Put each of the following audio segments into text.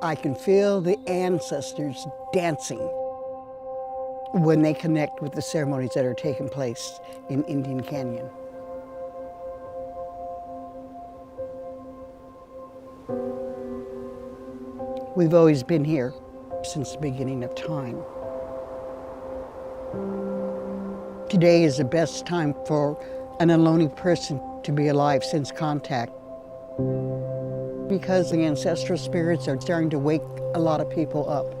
I can feel the ancestors dancing when they connect with the ceremonies that are taking place in Indian Canyon. We've always been here since the beginning of time. Today is the best time for an Ohlone person to be alive since contact, because the ancestral spirits are starting to wake a lot of people up.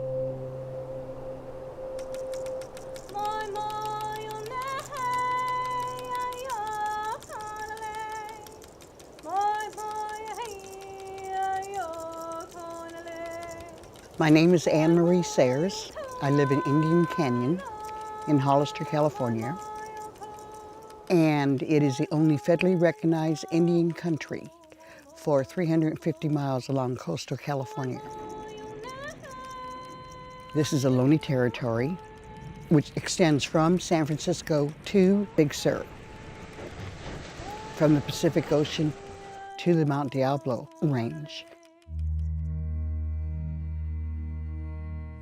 My name is Anne Marie Sayers. I live in Indian Canyon in Hollister, California, and it is the only federally recognized Indian country for 350 miles along coastal California. This is Ohlone territory, which extends from San Francisco to Big Sur, from the Pacific Ocean to the Mount Diablo Range.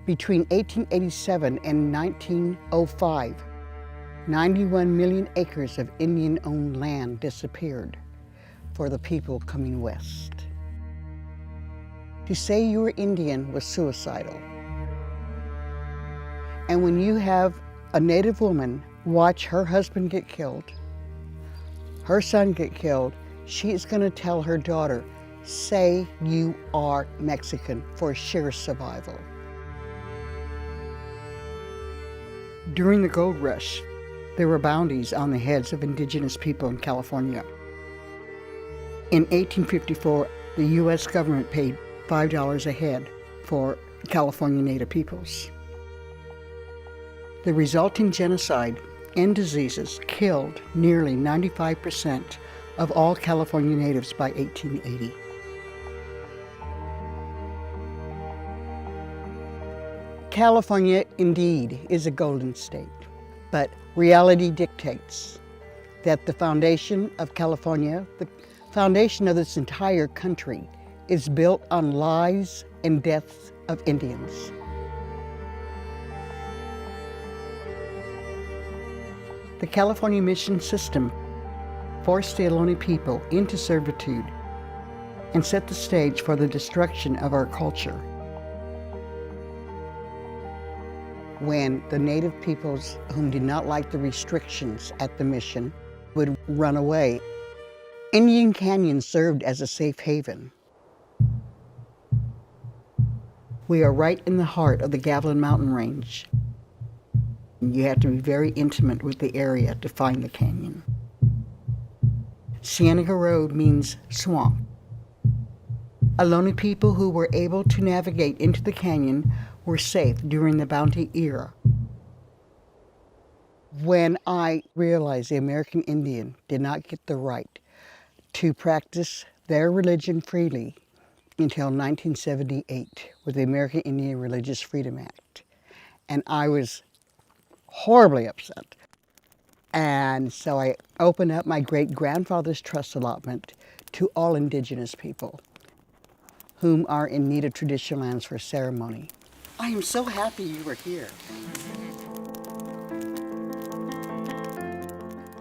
Between 1887 and 1905, 91 million acres of Indian-owned land disappeared for the people coming west. To say you were Indian was suicidal. And when you have a Native woman watch her husband get killed, her son get killed, she's going to tell her daughter, say you are Mexican for sheer survival. During the gold rush, there were bounties on the heads of indigenous people in California. In 1854, the U.S. government paid $5 a head for California Native peoples. The resulting genocide and diseases killed nearly 95% of all California natives by 1880. California, indeed, is a golden state, but reality dictates that the foundation of California, the foundation of this entire country, is built on lies and deaths of Indians. The California mission system forced the Ohlone people into servitude and set the stage for the destruction of our culture. When the Native peoples whom did not like the restrictions at the mission would run away, Indian Canyon served as a safe haven. We are right in the heart of the Gavilan Mountain Range. You have to be very intimate with the area to find the canyon. Cienega Road means swamp. Ohlone people who were able to navigate into the canyon were safe during the bounty era. When I realized the American Indian did not get the right to practice their religion freely until 1978 with the American Indian Religious Freedom Act, and I was horribly upset. And so I opened up my great-grandfather's trust allotment to all indigenous people whom are in need of traditional lands for ceremony. I am so happy you were here.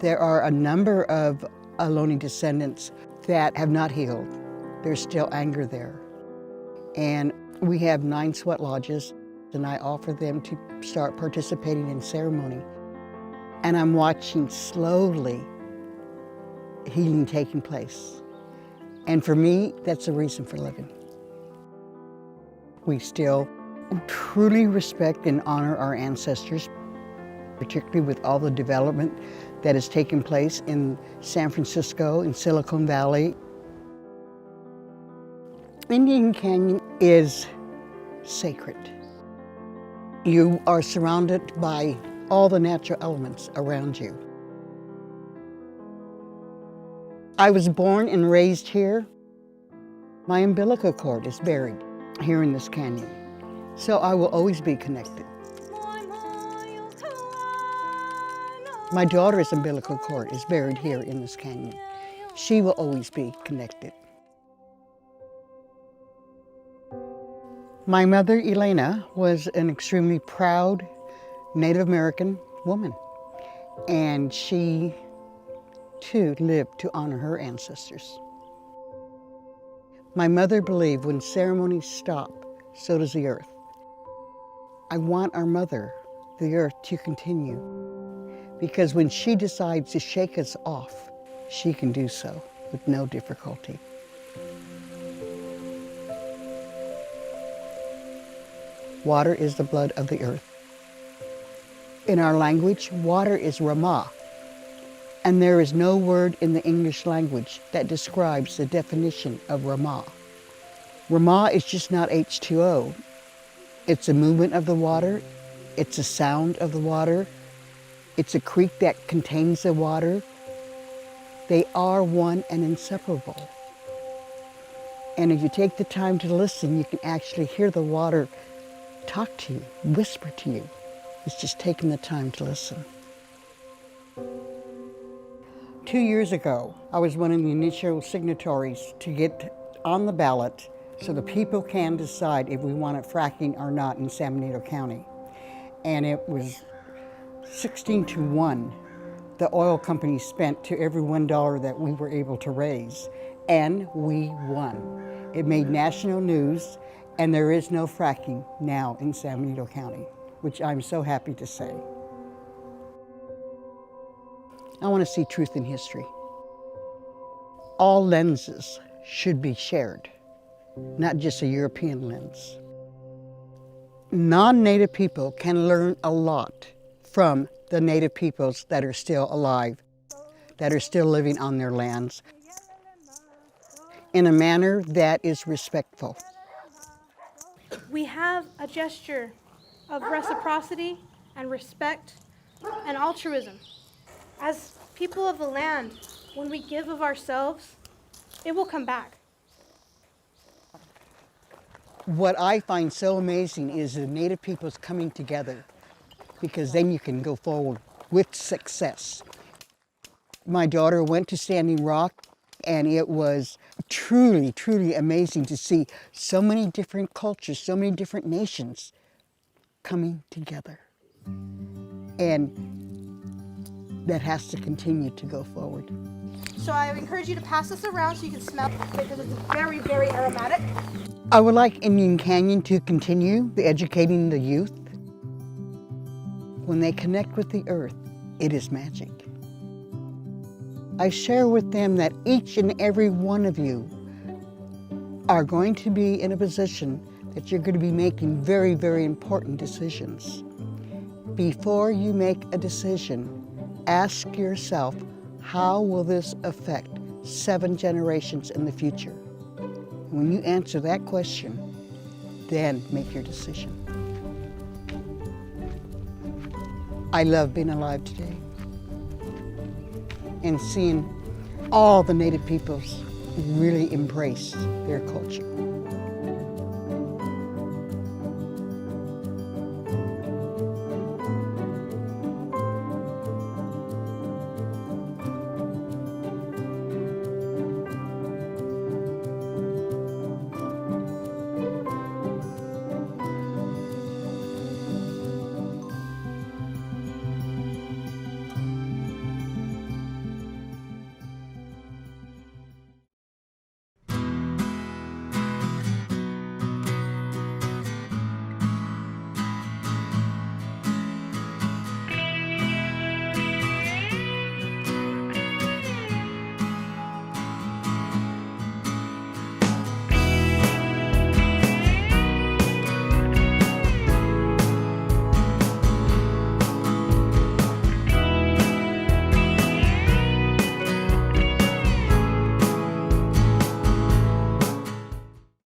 There are a number of Ohlone descendants that have not healed. There's still anger there. And we have 9 sweat lodges, and I offer them to start participating in ceremony. And I'm watching slowly healing taking place. And for me, that's the reason for living. We still truly respect and honor our ancestors, particularly with all the development that has taken place in San Francisco, in Silicon Valley. Indian Canyon is sacred. You are surrounded by all the natural elements around you. I was born and raised here. My umbilical cord is buried here in this canyon, so I will always be connected. My daughter's umbilical cord is buried here in this canyon. She will always be connected. My mother, Elena, was an extremely proud Native American woman, and she too lived to honor her ancestors. My mother believed when ceremonies stop, so does the earth. I want our mother, the earth, to continue, because when she decides to shake us off, she can do so with no difficulty. Water is the blood of the earth. In our language, water is Rama, and there is no word in the English language that describes the definition of Rama. Rama is just not H2O. It's a movement of the water, it's a sound of the water, it's a creek that contains the water. They are one and inseparable. And if you take the time to listen, you can actually hear the water talk to you, whisper to you. It's just taking the time to listen. 2 years ago, I was one of the initial signatories to get on the ballot so the people can decide if we wanted fracking or not in San Benito County. And it was 16-1 the oil company spent to every $1 that we were able to raise, and we won. It made national news, and there is no fracking now in San Benito County, which I'm so happy to say. I want to see truth in history. All lenses should be shared, not just a European lens. Non-Native people can learn a lot from the Native peoples that are still alive, that are still living on their lands, in a manner that is respectful. We have a gesture of reciprocity and respect and altruism. As people of the land, when we give of ourselves, it will come back. What I find so amazing is the Native peoples coming together, because then you can go forward with success. My daughter went to Standing Rock, and it was truly, truly amazing to see so many different cultures, so many different nations coming together. And that has to continue to go forward. So I encourage you to pass this around so you can smell it, because it's very, very aromatic. I would like Indian Canyon to continue the educating the youth. When they connect with the earth, it is magic. I share with them that each and every one of you are going to be in a position that you're going to be making very, very important decisions. Before you make a decision, ask yourself, how will this affect 7 generations in the future? When you answer that question, then make your decision. I love being alive today and seeing all the Native peoples really embrace their culture.